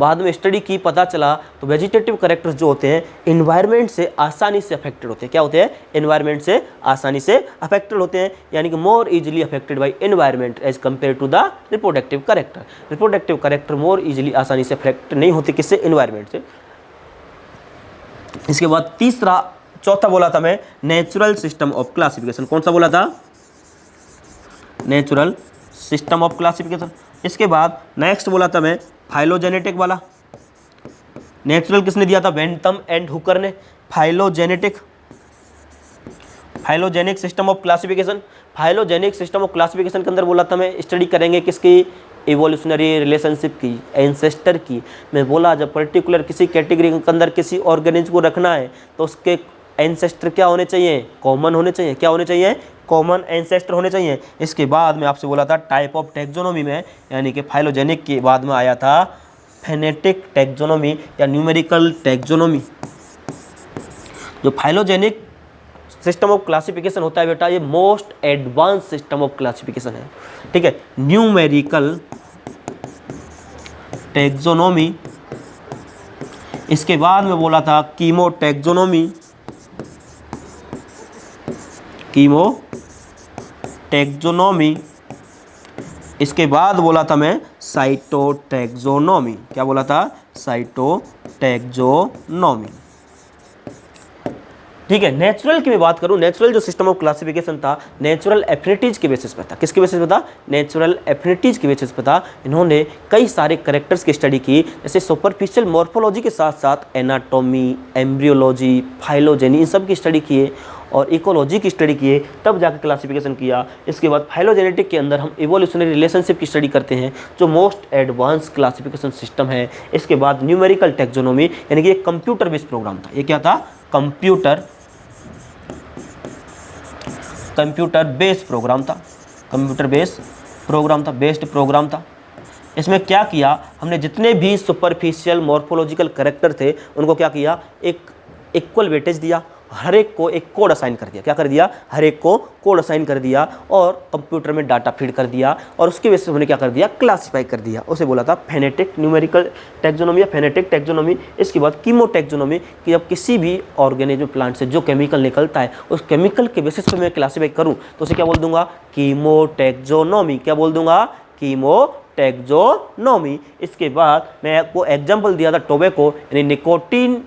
[SPEAKER 1] बाद में स्टडी की, पता चला तो वेजिटेटिव कैरेक्टर्स जो होते हैं इन्वायरमेंट से आसानी से अफेक्टेड होते हैं। क्या होते हैं? इन्वायरमेंट से आसानी से अफेक्टेड होते हैं, यानी कि more easily affected by environment as compare to the reproductive character. Reproductive character more easily आसानी से अफेक्ट नहीं होते, किससे? इन्वायरमेंट से। इसके बाद चौथा बोला था मैं नेचुरल सिस्टम ऑफ क्लासिफिकेशन। कौन सा बोला था? Natural system of classification. इसके बाद नेक्स्ट बोला था मैं फाइलोजेनेटिक वाला। नेचुरल किसने दिया था? बेंथम एंड हुकर ने। Phylogenetic system of classification. Phylogenic system of classification के अंदर बोला था मैं स्टडी करेंगे किसकी? इवोल्यूशनरी रिलेशनशिप की, एंसेस्टर की। मैं बोला जब पर्टिकुलर किसी कैटेगरी के अंदर किसी ऑर्गेनिज्म को रखना है तो उसके एंसेस्टर क्या होने चाहिए? कॉमन होने चाहिए। क्या होने चाहिए? कॉमन एंसेस्टर होने चाहिए। इसके बाद में आपसे बोला था टाइप ऑफ टैक्सोनॉमी में, यानी कि फाइलोजेनिक के बाद में आया था फेनेटिक टैक्सोनॉमी या न्यूमेरिकल टैक्सोनॉमी। जो फाइलोजेनिक सिस्टम ऑफ क्लासिफिकेशन होता है बेटा, ये most advance system of classification है, ठीक है। Numerical taxonomy. इसके बाद में बोला था कीमो टैक्सोनॉमी, इसके बाद बोला था मैं साइटोटैक्सोनॉमी। क्या बोला था? साइटोटैक्सोनॉमी, ठीक है। नेचुरल की मैं बात करूं, नेचुरल जो सिस्टम ऑफ क्लासिफिकेशन था नेचुरल एफिनिटीज के बेसिस पे था। किसके बेसिस पे था? नेचुरल एफिनिटीज के बेसिस पे था। इन्होंने कई सारे कैरेक्टर्स की स्टडी की, जैसे सुपरफिशियल मॉर्फोलॉजी के साथ साथ एनाटॉमी, एम्ब्रियोलॉजी, फाइलोजेनी, इन सब की स्टडी किए और इकोलॉजी की स्टडी किए, तब जाकर क्लासिफिकेशन किया। इसके बाद फाइलोजेनेटिक के अंदर हम इवोल्यूशनरी रिलेशनशिप की स्टडी करते हैं, जो मोस्ट एडवांस क्लासिफिकेशन सिस्टम है। इसके बाद न्यूमेरिकल टैक्सोनॉमी, यानी कि एक कंप्यूटर बेस्ड प्रोग्राम था। ये क्या था? कंप्यूटर बेस्ड प्रोग्राम था। इसमें क्या किया हमने? जितने भी सुपरफिशियल मॉर्फोलॉजिकल कैरेक्टर थे उनको क्या किया? एक इक्वल वेटेज दिया, हर एक को एक कोड असाइन कर दिया। क्या कर दिया? हर एक को कोड असाइन कर दिया और कंप्यूटर में डाटा फीड कर दिया और उसके बेसिस हमने क्या कर दिया? क्लासिफाई कर दिया। उसे बोला था फेनेटिक न्यूमेरिकल टैक्सोनॉमी या फेनेटिक टैक्सोनॉमी। इसके बाद कीमो टैक्सोनॉमी, कि जब किसी भी ऑर्गेनिज्म प्लांट से जो केमिकल निकलता है उस केमिकल के बेसिस पे मैं क्लासिफाई करूँ तो उसे क्या बोल दूंगा? Chemo taxonomy. क्या बोल दूंगा? Chemo taxonomy. इसके बाद मैं आपको एग्जाम्पल दिया था टोबैको, यानी निकोटीन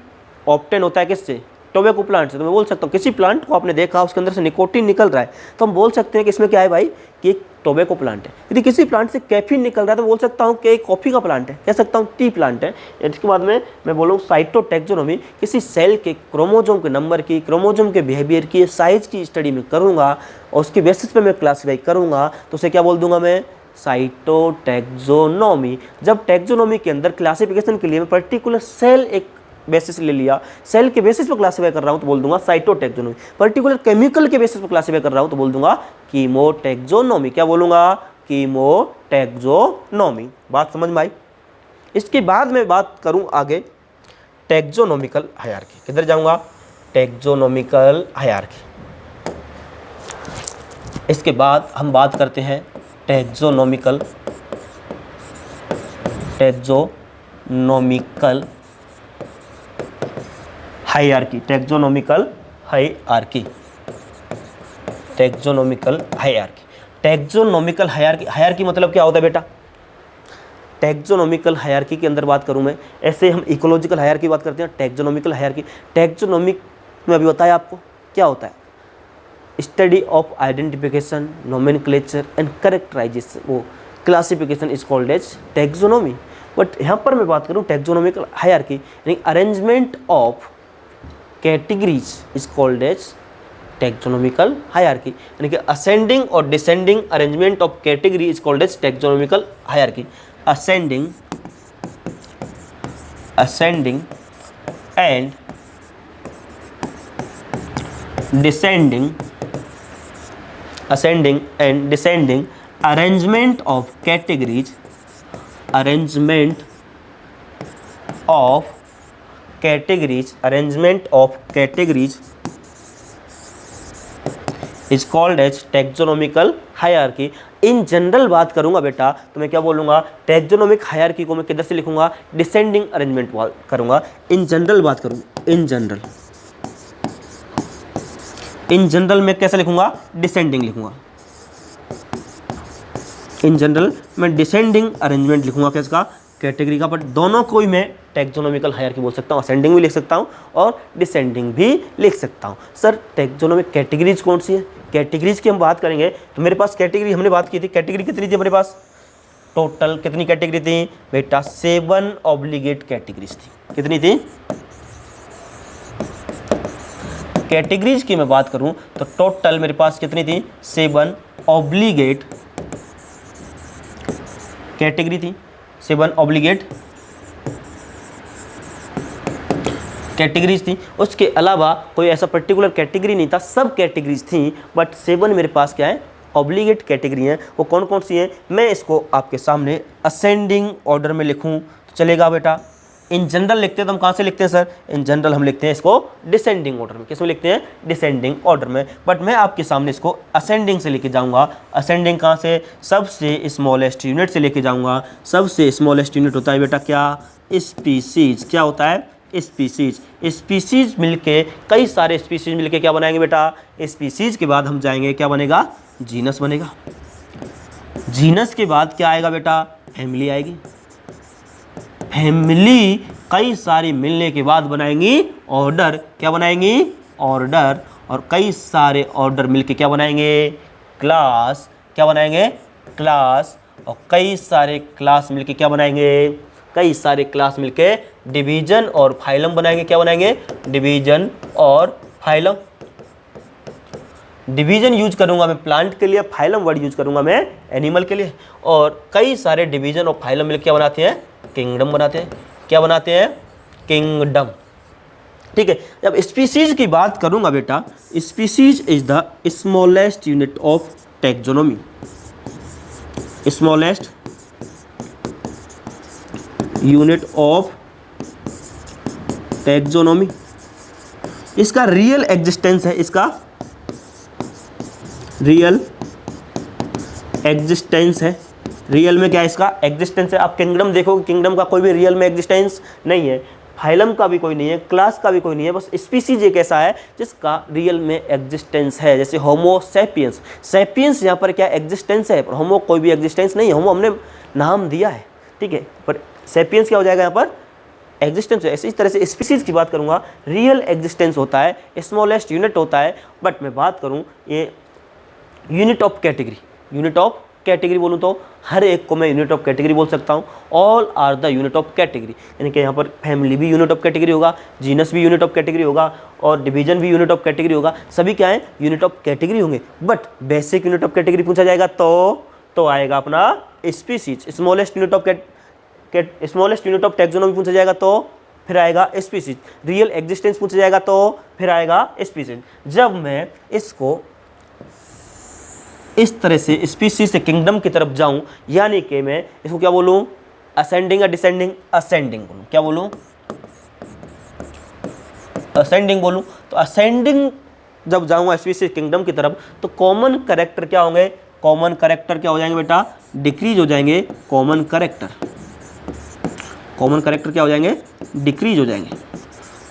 [SPEAKER 1] ऑब्टेन होता है किससे? टोबैको प्लांट से। तो मैं बोल सकता हूँ किसी प्लांट को आपने देखा उसके अंदर से निकोटीन निकल रहा है तो हम बोल सकते हैं कि इसमें क्या है भाई? कि एक टोबैको प्लांट है। यदि किसी प्लांट से कैफीन निकल रहा है तो बोल सकता हूँ कि एक कॉफ़ी का प्लांट है, कह सकता हूँ टी प्लांट है। इसके बाद में मैं बोलूँ साइटोटैक्सोनॉमी, किसी सेल के क्रोमोजोम के नंबर की, क्रोमोजोम के बिहेवियर की, साइज की स्टडी में करूँगा और उसके बेसिस पे मैं क्लासीफाई करूँगा तो उसे क्या बोल दूंगा मैं? साइटोटैक्सोनॉमी। जब टैक्सोनॉमी के अंदर क्लासिफिकेशन के लिए मैं पर्टिकुलर सेल एक बेसिस ले लिया, सेल के बेसिस पर क्लासिफाई कर रहा हूं तो बोल दूंगा साइटोटैक्सोनॉमी। पर्टिकुलर केमिकल के बेसिस पर क्लासिफाई कर रहा हूं तो बोल दूंगा कीमोटैक्सोनॉमी। क्या बोलूंगा? कीमोटैक्सोनॉमी। बात समझ में आई? इसके बाद मैं बात करूं आगे टैक्सोनॉमिकल हायरार्की। किधर जाऊंगा? Taxonomical hierarchy. इसके बाद हम बात करते हैं टैक्सोनॉमिकल हायरार्की। टैक्सोनॉमिकल हायरार्की मतलब क्या होता है बेटा? टैक्सोनॉमिकल हायरार्की के अंदर बात करूं मैं, ऐसे हम इकोलॉजिकल हायरार्की बात करते हैं, टैक्सोनॉमिकल हायरार्की। टैक्सोनॉमिक में अभी बताया आपको क्या होता है? Study of identification, nomenclature and characterization, वो classification is called as taxonomy. But यहाँ पर मैं बात करूँ टैक्सोनॉमिकल हायरार्की, यानी arrangement of categories is called as taxonomical hierarchy, यानी कि असेंडिंग और descending arrangement of category is called as taxonomical hierarchy. Ascending and descending arrangement of categories is called as taxonomical hierarchy. In general बात करूंगा बेटा तो मैं क्या बोलूंगा, टैक्सोनॉमिक हायरार्की को मैं किधर से लिखूंगा, डिसेंडिंग अरेंजमेंट करूंगा। इन जनरल बात करूँ, इन जनरल मैं कैसे लिखूंगा, डिसेंडिंग लिखूंगा। इन जनरल मैं डिसेंडिंग अरेंजमेंट लिखूंगा किसका, कैटेगरी का। बट दोनों को ही मैं टैक्सोनॉमिकल हायरार्की बोल सकता हूँ, असेंडिंग भी लिख सकता हूँ और डिसेंडिंग भी लिख सकता हूँ। सर टैक्सोनॉमिक कैटेगरीज कौन सी है, कैटेगरीज की हम बात करेंगे तो मेरे पास कैटेगरी हमने बात की थी, कैटेगरी कितनी थी हमारे पास, टोटल कितनी कैटेगरी थी बेटा, 7 ऑब्लिगेट कैटेगरीज थी। कितनी थी कैटेगरीज की मैं बात करूं तो टोटल मेरे पास कितनी थी, 7 ऑब्लिगेट कैटेगरी थी, 7 ऑब्लिगेट कैटेगरीज थी। उसके अलावा कोई ऐसा पर्टिकुलर कैटेगरी नहीं था, सब कैटेगरीज थी, बट 7 मेरे पास क्या है, ऑब्लिगेट कैटेगरी हैं। वो कौन कौन सी हैं, मैं इसको आपके सामने असेंडिंग ऑर्डर में लिखूं तो चलेगा बेटा। इन जनरल लिखते हैं तो हम कहाँ से लिखते हैं सर, इन जनरल हम लिखते हैं इसको डिसेंडिंग ऑर्डर में। किस में लिखते हैं, डिसेंडिंग ऑर्डर में। बट मैं आपके सामने इसको असेंडिंग से लेके जाऊंगा। असेंडिंग कहाँ से, सबसे स्मॉलेस्ट यूनिट से लेके जाऊंगा। सबसे स्मॉलेस्ट यूनिट होता है बेटा क्या, स्पीसीज। क्या होता है, स्पीसीज। स्पीसीज मिलके, कई सारे स्पीसीज मिलके क्या बनाएंगे बेटा, स्पीसीज के बाद हम जाएंगे, क्या बनेगा, जीनस बनेगा। जीनस के बाद क्या आएगा बेटा, फैमिली आएगी। फैमिली कई सारी मिलने के बाद बनाएंगी ऑर्डर। क्या बनाएंगी, ऑर्डर। और कई सारे ऑर्डर मिलके क्या बनाएंगे, क्लास। क्या बनाएंगे, क्लास। और कई सारे क्लास मिलके क्या बनाएंगे, कई सारे क्लास मिलके डिवीजन और फाइलम बनाएंगे। क्या बनाएंगे, डिवीजन और फाइलम। डिवीजन यूज करूंगा मैं प्लांट के लिए, फाइलम वर्ड यूज करूंगा मैं एनिमल के लिए। और कई सारे डिवीजन और फाइलम मिलकर क्या बनाते हैं, किंगडम बनाते हैं। क्या बनाते हैं, किंगडम। ठीक है, जब स्पीसीज की बात करूंगा बेटा, species is the smallest unit of taxonomy. Smallest unit of taxonomy. इसका रियल एग्जिस्टेंस है, इसका रियल एग्जिस्टेंस है। रियल में क्या है, इसका एग्जिस्टेंस है। आप किंगडम देखोगे, किंगडम का कोई भी रियल में एग्जिस्टेंस नहीं है, फाइलम का भी कोई नहीं है, क्लास का भी कोई नहीं है। बस स्पीसीज एक ऐसा है जिसका रियल में एग्जिस्टेंस है। जैसे होमो सैपियंस, सैपियंस यहाँ पर क्या एग्जिस्टेंस है, पर होमो कोई भी एग्जिस्टेंस नहीं है। होमो हमने नाम दिया है, ठीक है, पर सैपियंस क्या हो जाएगा यहाँ पर, एग्जिस्टेंस है। इस तरह से स्पीसीज की बात करूँगा, रियल एग्जिस्टेंस होता है, स्मॉलेस्ट यूनिट होता है। बट मैं बात करूँ ये unit of category, unit of category बोलूँ तो हर एक को मैं यूनिट ऑफ कैटेगरी बोल सकता हूँ। All are the unit of category, यानी कि यहाँ पर फैमिली भी यूनिट ऑफ कैटेगरी होगा, जीनस भी यूनिट ऑफ कैटेगरी होगा और डिवीजन भी यूनिट ऑफ कैटेगरी होगा। सभी क्या है, यूनिट ऑफ कैटेगरी होंगे। But basic unit of category पूछा जाएगा तो आएगा अपना species. Smallest unit of smallest unit of taxonomy पूछा जाएगा तो फिर आएगा स्पीसीज। रियल एग्जिस्टेंस पूछा जाएगा तो फिर आएगा स्पीसीज। जब मैं इसको इस तरह से स्पीसीज से किंगडम की तरफ जाऊं, यानी कि मैं इसको क्या बोलूं, असेंडिंग या डिसेंडिंग, असेंडिंग बोलूं। क्या बोलूं, असेंडिंग बोलूं। तो असेंडिंग जब जाऊंगा स्पीसीज किंगडम की तरफ तो कॉमन कैरेक्टर क्या होंगे, कॉमन कैरेक्टर क्या हो जाएंगे बेटा, डिक्रीज हो जाएंगे। कॉमन कैरेक्टर, कॉमन कैरेक्टर क्या हो जाएंगे, डिक्रीज हो जाएंगे।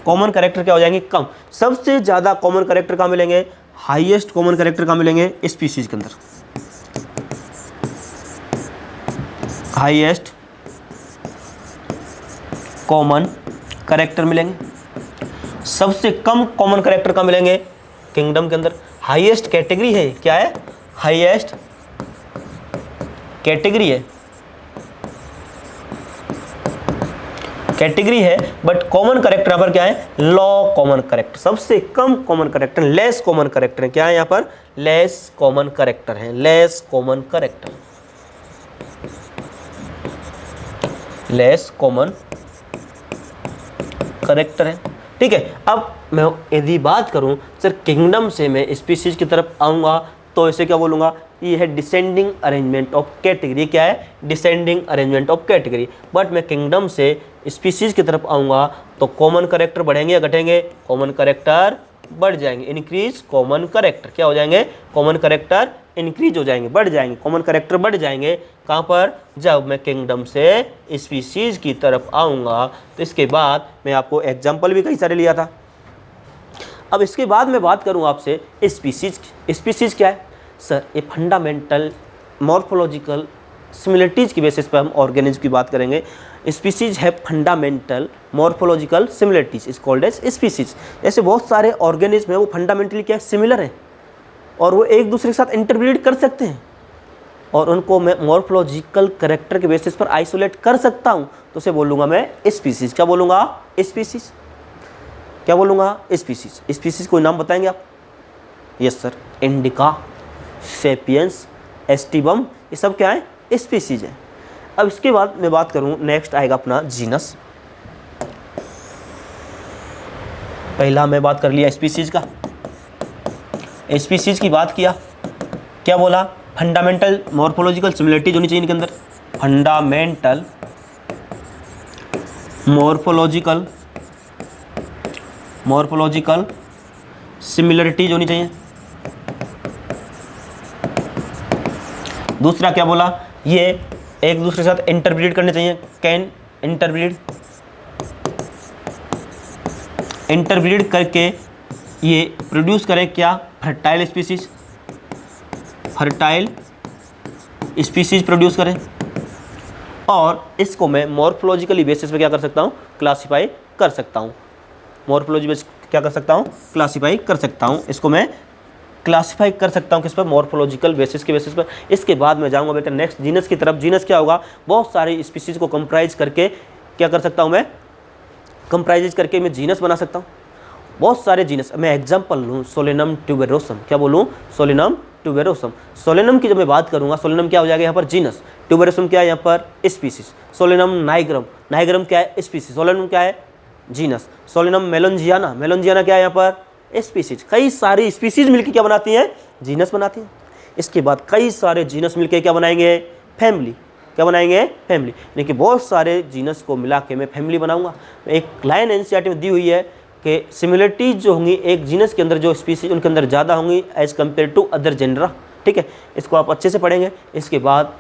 [SPEAKER 1] कॉमन कैरेक्टर क्या हो जाएंगे, कम। सबसे ज़्यादा कॉमन कैरेक्टर कहाँ मिलेंगे, हाईएस्ट कॉमन कैरेक्टर कहाँ मिलेंगे, स्पीसीज के अंदर। हाईएस्ट कॉमन कैरेक्टर मिलेंगे। सबसे कम कॉमन कैरेक्टर कहाँ मिलेंगे, किंगडम के अंदर। हाईएस्ट कैटेगरी है, क्या है, हाईएस्ट कैटेगरी है, कैटेगरी है। बट कॉमन कैरेक्टर यहाँ पर क्या है, लॉ कॉमन कैरेक्टर। सबसे कम common character, less common character है। क्या है यहाँ पर, लेस कॉमन कैरेक्टर है, less common character, less common character है। ठीक है, अब मैं यदि बात करूं सर किंगडम से मैं स्पीसीज की तरफ आऊंगा तो इसे क्या बोलूंगा, ये है डिसेंडिंग अरेंजमेंट ऑफ कैटेगरी। क्या है, descending arrangement of category. But मैं किंगडम से स्पीसीज की तरफ आऊंगा तो कॉमन कैरेक्टर बढ़ेंगे या घटेंगे, कॉमन कैरेक्टर बढ़ जाएंगे, इंक्रीज कॉमन करेक्टर, क्या हो जाएंगे, कॉमन करेक्टर इंक्रीज हो जाएंगे, बढ़ जाएंगे, कॉमन करेक्टर बढ़ जाएंगे। कहाँ पर, जब मैं किंगडम से स्पीसीज की तरफ आऊँगा। तो इसके बाद मैं आपको एग्जाम्पल भी कई सारे लिया था। अब इसके बाद मैं बात करूँ आपसे स्पीसीज की। स्पीसीज क्या है सर, ये फंडामेंटल मॉर्फोलॉजिकल सिमिलरिटीज़ की बेसिस पर हम ऑर्गेनिज्म की बात करेंगे। स्पीसीज है fundamental morphological similarities is called as species. ऐसे बहुत सारे ऑर्गेनिज्म हैं वो फंडामेंटली क्या सिमिलर हैं और वो एक दूसरे के साथ इंटरब्रीड कर सकते हैं और उनको मैं मॉर्फोलॉजिकल करेक्टर के बेसिस पर आइसोलेट कर सकता हूँ, तो उसे बोलूँगा मैं स्पीसीज। क्या बोलूँगा, स्पीसीज। क्या बोलूँगा, स्पीसीज। स्पीसीज कोई नाम बताएंगे आप? Yes sir, indica, sapiens, aestivum, ये सब क्या है, स्पीसीज है। अब इसके बाद मैं बात करूं, नेक्स्ट आएगा अपना जीनस। पहला मैं बात कर लिया स्पीसीज का। स्पीसीज की बात किया, क्या बोला, फंडामेंटल मॉर्फोलॉजिकल सिमिलरिटीज होनी चाहिए इनके अंदर, फंडामेंटल मॉर्फोलॉजिकल सिमिलरिटीज होनी चाहिए। दूसरा क्या बोला, ये एक दूसरे के साथ इंटरब्रीड करने चाहिए, कैन इंटरब्रीड करके ये प्रोड्यूस करें क्या, फर्टाइल स्पीसीज प्रोड्यूस करें। और इसको मैं मॉर्फोलॉजिकली बेसिस पे क्या कर सकता हूँ, क्लासीफाई कर सकता हूँ। मॉर्फोलॉजी बेसिस क्या कर सकता हूँ, क्लासीफाई कर सकता हूँ। इसको मैं क्लासीफाई कर सकता हूँ किस पर, मॉर्फोलॉजिकल बेसिस के बेसिस पर। इसके बाद मैं जाऊँगा बेटा नेक्स्ट जीनस की तरफ। जीनस क्या होगा, बहुत सारी स्पीसीज को कंप्राइज करके क्या कर सकता हूँ मैं, कंप्राइज करके मैं जीनस बना सकता हूँ। बहुत सारे जीनस, मैं एग्जांपल लूँ, सोलेनम ट्यूबेरोसम। क्या बोलूँ, सोलेनम ट्यूबेरोसम। सोलेनम की जब मैं बात करूँगा, सोलेनम क्या हो जाएगा यहाँ पर, जीनस। ट्यूबेरोसम क्या है यहाँ पर, स्पीसीज। सोलेनम नाइग्रम क्या है, स्पीसीज। सोलेनम क्या है, जीनस। सोलेनम मेलोंजियाना क्या है यहाँ पर, स्पीसीज। कई सारी स्पीसीज मिलकर क्या बनाती हैं, जीनस बनाती हैं। इसके बाद कई सारे जीनस मिलकर क्या बनाएंगे, फैमिली। क्या बनाएंगे, फैमिली। यानी कि बहुत सारे जीनस को मिला के मैं फैमिली बनाऊंगा। एक लाइन एनसीईआरटी में दी हुई है कि सिमिलरिटीज जो होंगी एक जीनस के अंदर, जो स्पीसीज उनके अंदर ज़्यादा होंगी as compare to other genera. ठीक है, इसको आप अच्छे से पढ़ेंगे। इसके बाद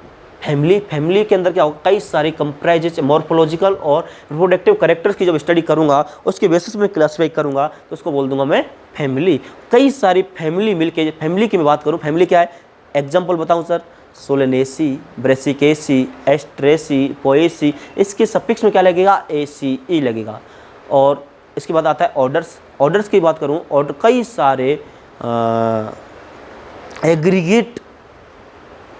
[SPEAKER 1] फैमिली के अंदर क्या होगा, कई सारी कंप्राइजेज मॉर्फोलॉजिकल और रिप्रोडक्टिव कैरेक्टर्स की जब स्टडी करूंगा, उसके बेसिस में क्लासीफाई करूंगा, तो उसको बोल दूंगा मैं फैमिली। कई सारी फैमिली मिलके, फैमिली की मैं बात करूं, फैमिली क्या है, एग्जांपल बताऊं सर, सोलेनेसी, ब्रेसिकेसी, एस्ट्रेसी, पोएसी। इसके सफिक्स में क्या लगेगा, ACE लगेगा। और इसके बाद आता है ऑर्डर्स की बात करूं, ऑर्डर कई सारे एग्रीगेट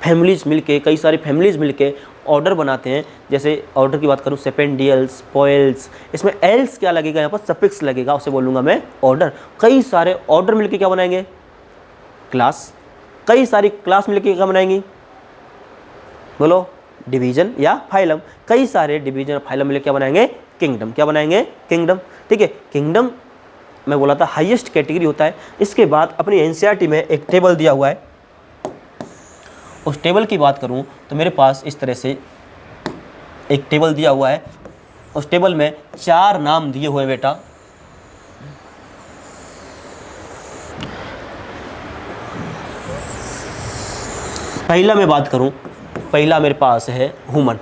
[SPEAKER 1] फैमिलीज मिलके, कई सारी फैमिलीज मिलके ऑर्डर बनाते हैं। जैसे ऑर्डर की बात करूँ, सेपेंडियल्स, पोएल्स, इसमें एल्स क्या लगेगा, यहाँ पर सफिक्स लगेगा, उसे बोलूँगा मैं ऑर्डर। कई सारे ऑर्डर मिलके क्या बनाएंगे, क्लास। कई सारी क्लास मिलके क्या बनाएंगी, बोलो, डिवीजन या फाइलम। कई सारे डिवीजन और फाइलम मिलकर क्या बनाएंगे, किंगडम। क्या बनाएंगे, किंगडम। ठीक है, किंगडम मैं बोला था हाईएस्ट कैटेगरी होता है। इसके बाद अपनी एनसीईआरटी में एक टेबल दिया हुआ है, उस टेबल की बात करूं तो मेरे पास इस तरह से एक टेबल दिया हुआ है। उस टेबल में 4 नाम दिए हुए बेटा। पहला मैं बात करूं, पहला मेरे पास है ह्यूमन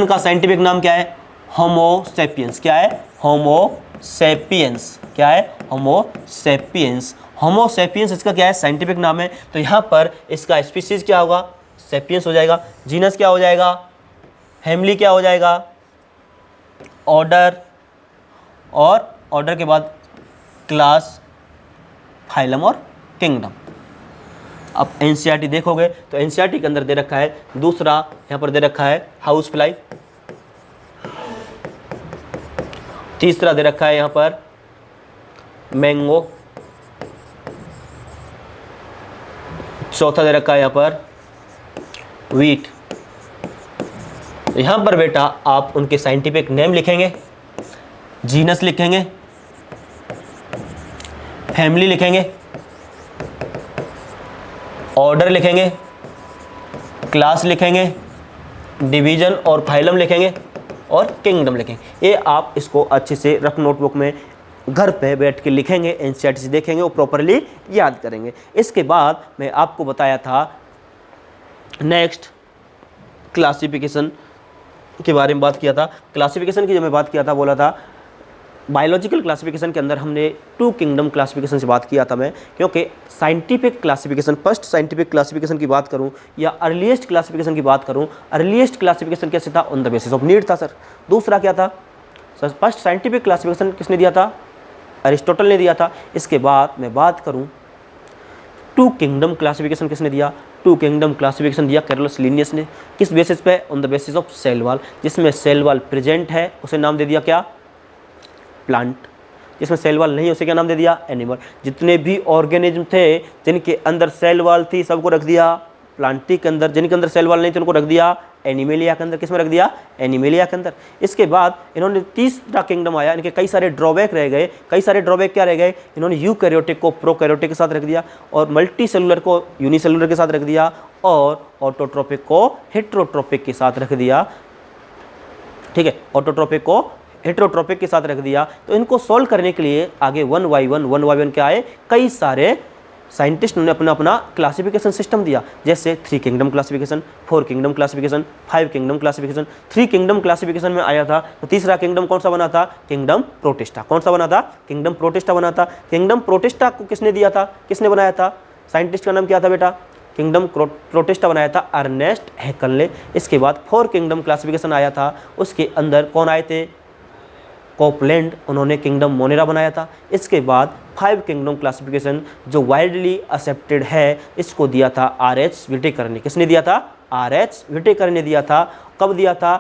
[SPEAKER 1] का साइंटिफिक नाम क्या है, होमो सेपियंस। क्या है, होमो सेपियंस। क्या है, होमो सेपियंस। होमो सेपियंस इसका क्या है, साइंटिफिक नाम है। तो यहाँ पर इसका स्पीसीज क्या होगा, सेपियंस हो जाएगा। जीनस क्या हो जाएगा, फैमिली क्या हो जाएगा, ऑर्डर, और ऑर्डर के बाद क्लास, फाइलम और किंगडम। अब एनसीईआरटी देखोगे तो एनसीईआरटी के अंदर दे रखा है, दूसरा यहाँ पर दे रखा है हाउस फ्लाई, तीसरा दे रखा है यहाँ पर मैंगो, चौथा दे रखा है यहाँ पर वीट। यहाँ पर बेटा आप उनके साइंटिफिक नेम लिखेंगे, जीनस लिखेंगे, फैमिली लिखेंगे, ऑर्डर लिखेंगे, क्लास लिखेंगे, डिवीजन और फाइलम लिखेंगे और किंगडम लिखेंगे। ये आप इसको अच्छे से रफ नोटबुक में घर पे बैठ के लिखेंगे, एनसीईआरटी देखेंगे, वो प्रॉपरली याद करेंगे। इसके बाद मैं आपको बताया था नेक्स्ट क्लासिफिकेशन के बारे में बात किया था। क्लासिफिकेशन की जब मैं बात किया था, बोला था बायोलॉजिकल क्लासिफिकेशन के अंदर हमने 2 किंगडम क्लासिफिकेशन से बात किया था मैं, क्योंकि scientific classification, first scientific classification की बात करूं या अर्लीस्ट क्लासिफिकेशन की बात करूं, अर्लीस्ट क्लासिफिकेशन कैसे था, on the basis of need था सर। दूसरा क्या था सर, फर्स्ट साइंटिफिक क्लासिफिकेशन किसने दिया था, अरिस्टोटल ने दिया था। इसके बाद मैं बात करूँ 2 किंगडम क्लासिफिकेशन किसने दिया, 2 किंगडम क्लासिफिकेशन दिया कैरोलस लिनियस ने। किस बेसिस पे, on the basis of cell wall. जिसमें सेल वॉल प्रेजेंट है उसे नाम दे दिया क्या, प्लांट। जिसमें सेल वॉल नहीं उसे क्या नाम दे दिया, एनिमल। जितने भी ऑर्गेनिज्म थे जिनके अंदर सेल वॉल थी सबको रख दिया प्लांटी के अंदर, जिनके अंदर सेल वॉल नहीं थी उनको रख दिया एनिमेलिया के अंदर। किस में रख दिया, एनिमेलिया के अंदर। इसके बाद इन्होंने तीसरा किंगडम आया, इनके कई सारे ड्रॉबैक रह गए। कई सारे ड्रॉबैक क्या रह गए, इन्होंने यूकैरियोटिक को प्रोकैरियोटिक के साथ रख दिया, और मल्टी सेलुलर को यूनिसेलुलर के साथ रख दिया, और ऑटोट्रोपिक को हेट्रोट्रोपिक के साथ रख दिया। ठीक है, ऑटोट्रोपिक को हेट्रोट्रोपिक के साथ रख दिया। तो इनको सोल्व करने के लिए आगे वन बाई वन क्या आए, कई सारे साइंटिस्ट ने अपना अपना क्लासिफिकेशन सिस्टम दिया। जैसे 3 kingdom classification, 4 kingdom classification, 5 kingdom classification. 3 kingdom classification में आया था तो तीसरा किंगडम कौन सा बना था, किंगडम प्रोटिस्टा। कौन सा बना था, किंगडम प्रोटिस्टा बना था। किंगडम प्रोटिस्टा को किसने दिया था, किसने बनाया था, साइंटिस्ट का नाम क्या था बेटा, किंगडम प्रोटिस्टा बनाया था अर्नेस्ट हैकल ने। इसके बाद 4 किंगडम क्लासिफिकेशन आया था, उसके अंदर कौन आए थे, कोपलैंड, उन्होंने किंगडम मोनेरा बनाया था। इसके बाद 5 किंगडम क्लासिफिकेशन जो वाइडली एक्सेप्टेड है, इसको दिया था आर.एच. व्हिटेकर ने। किसने दिया था, आर.एच. व्हिटेकर ने दिया था। कब दिया था,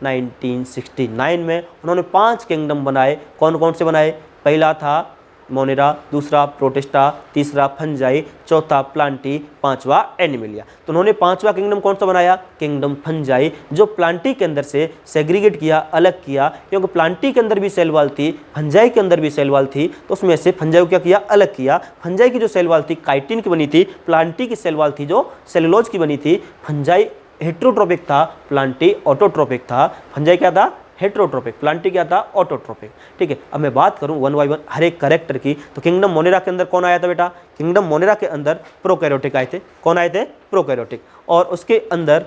[SPEAKER 1] 1969 में। उन्होंने 5 किंगडम बनाए। कौन कौन से बनाए, पहला था मोनेरा, दूसरा प्रोटिस्टा, तीसरा फंजाई, चौथा प्लांटी, पांचवा एनिमेलिया। तो उन्होंने 5वां किंगडम कौन सा बनाया, किंगडम फंजाई, जो प्लांटी के अंदर से सेग्रीगेट किया, अलग किया। क्योंकि प्लांटी के अंदर भी सेल वॉल थी, फंजाई के अंदर भी सेल वॉल थी, तो उसमें से फंजाई को क्या किया, अलग किया। फंजाई की जो सेल वॉल थी काइटिन की बनी थी, प्लांटी की सेल वॉल थी जो सेलुलोज की बनी थी। फंजाई हेट्रोट्रोपिक था, प्लांटी ऑटोट्रोपिक था। फंजाई क्या था, हेट्रोट्रोपिक, प्लांटी क्या था, ऑटोट्रोपिक। ठीक है, अब मैं बात करूं वन बाई वन हर एक करेक्टर की। तो किंगडम मोनेरा के अंदर कौन आया था बेटा, किंगडम मोनेरा के अंदर प्रोकैरियोटिक आए थे। कौन आए थे, प्रोकैरियोटिक। और उसके अंदर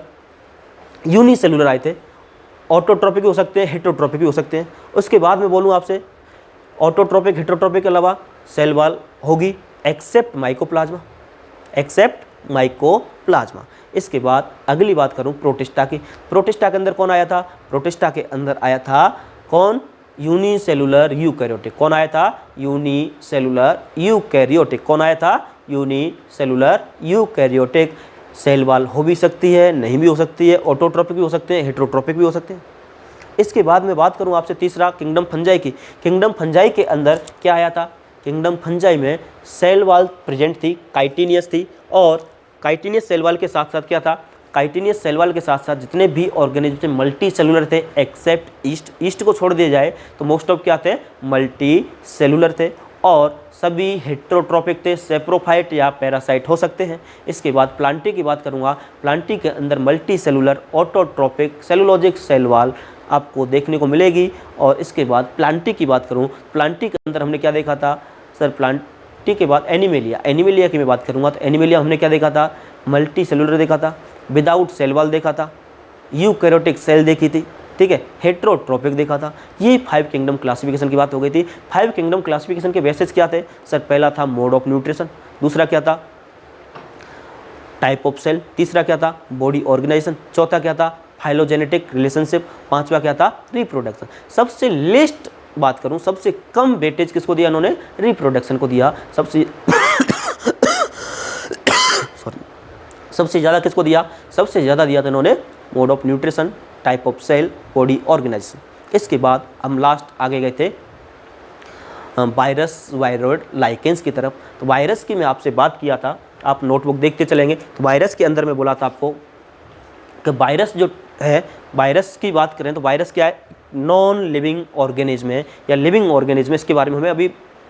[SPEAKER 1] यूनिसेलुलर आए थे। ऑटोट्रोपिक भी हो सकते हैं, हेट्रोट्रोपिक भी हो सकते हैं। उसके बाद मैं बोलूँ आपसे, ऑटोट्रोपिक हेट्रोट्रोपिक के अलावा सेल वॉल होगी एक्सेप्ट माइकोप्लाज्मा, एक्सेप्ट माइकोप्लाज्मा। इसके बाद अगली बात करूं प्रोटिस्टा की। प्रोटिस्टा के अंदर कौन आया था, प्रोटिस्टा के अंदर आया था कौन, यूनिसेलुलर यूकैरियोटिक। कौन आया था, यूनिसेलुलर यूकैरियोटिक। कौन आया था, यूनिसेलुलर यूकैरियोटिक। सेल वॉल हो भी सकती है, नहीं भी हो सकती है, ऑटोट्रोपिक भी हो सकते हैं, हेट्रोट्रोपिक भी हो सकते हैं। इसके बाद मैं बात करूं आपसे तीसरा किंगडम फंजाई की। किंगडम फंजाई के अंदर क्या आया था, किंगडम फंजाई में सेल वॉल प्रेजेंट थी, काइटिनियस थी। और काइटिनियस सेल वॉल के साथ साथ क्या था, काइटिनियस सेल वॉल के साथ साथ जितने भी ऑर्गेनिज्म थे मल्टी सेलुलर थे, एक्सेप्ट ईस्ट। ईस्ट को छोड़ दिया जाए तो मोस्ट ऑफ क्या थे, मल्टी सेलुलर थे। और सभी हेट्रोट्रोपिक थे, सेप्रोफाइट या पैरासाइट हो सकते हैं। इसके बाद प्लांटी की बात करूंगा। प्लांटी के अंदर multi cellular autotrophic cellulosic cell wall आपको देखने को मिलेगी। और इसके बाद प्लांटी की बात करूं, प्लांटी के अंदर हमने क्या देखा था सर, प्लांटी के बाद एनिमेलिया, एनिमेलिया की मैं बात करूंगा तो एनिमेलिया हमने क्या देखा था, मल्टी सेलुलर देखा था, विदाउट सेल वॉल देखा था, यूकैरियोटिक सेल देखी थी, ठीक है, हेट्रोट्रोपिक देखा था। ये 5 किंगडम क्लासिफिकेशन की बात हो गई थी। 5 किंगडम क्लासिफिकेशन के बेसिस क्या थे सर, पहला था मोड ऑफ न्यूट्रिशन, दूसरा क्या था टाइप ऑफ सेल, तीसरा क्या था बॉडी ऑर्गेनाइजेशन, चौथा क्या था फाइलोजेनेटिक रिलेशनशिप, पांचवा क्या था रिप्रोडक्शन। सबसे लिस्ट बात करूं, सबसे कम वेटेज किसको दिया इन्होंने, रिप्रोडक्शन को दिया। सबसे सबसे ज़्यादा किसको दिया, सबसे ज़्यादा दिया था इन्होंने mode of nutrition, type of cell, body organisation. इसके बाद हम लास्ट आगे गए थे वायरस, वायरॉइड, लाइकेंस की तरफ। तो वायरस की मैं आपसे बात किया था, आप नोटबुक देखते चलेंगे। तो वायरस के अंदर मैं बोला था आपको कि वायरस जो है, वायरस की बात करें तो वायरस क्या है, नॉन लिविंग ऑर्गेनिज्म है या लिविंग ऑर्गेनिज्म है। इसके बारे में हमें अभी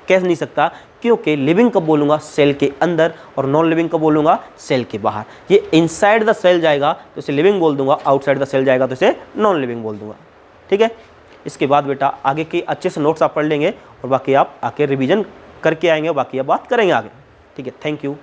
[SPEAKER 1] कह नहीं सकता, क्योंकि लिविंग कब बोलूँगा सेल के अंदर, और नॉन लिविंग कब बोलूँगा सेल के बाहर। ये इनसाइड द सेल जाएगा तो इसे लिविंग बोल दूंगा, आउटसाइड द सेल जाएगा तो इसे नॉन लिविंग बोल दूंगा, ठीक है। इसके बाद बेटा आगे के अच्छे से नोट्स आप पढ़ लेंगे और बाकी आप आके रिवीजन करके आएंगे और बाकी आप बात करेंगे आगे। ठीक है, थैंक यू।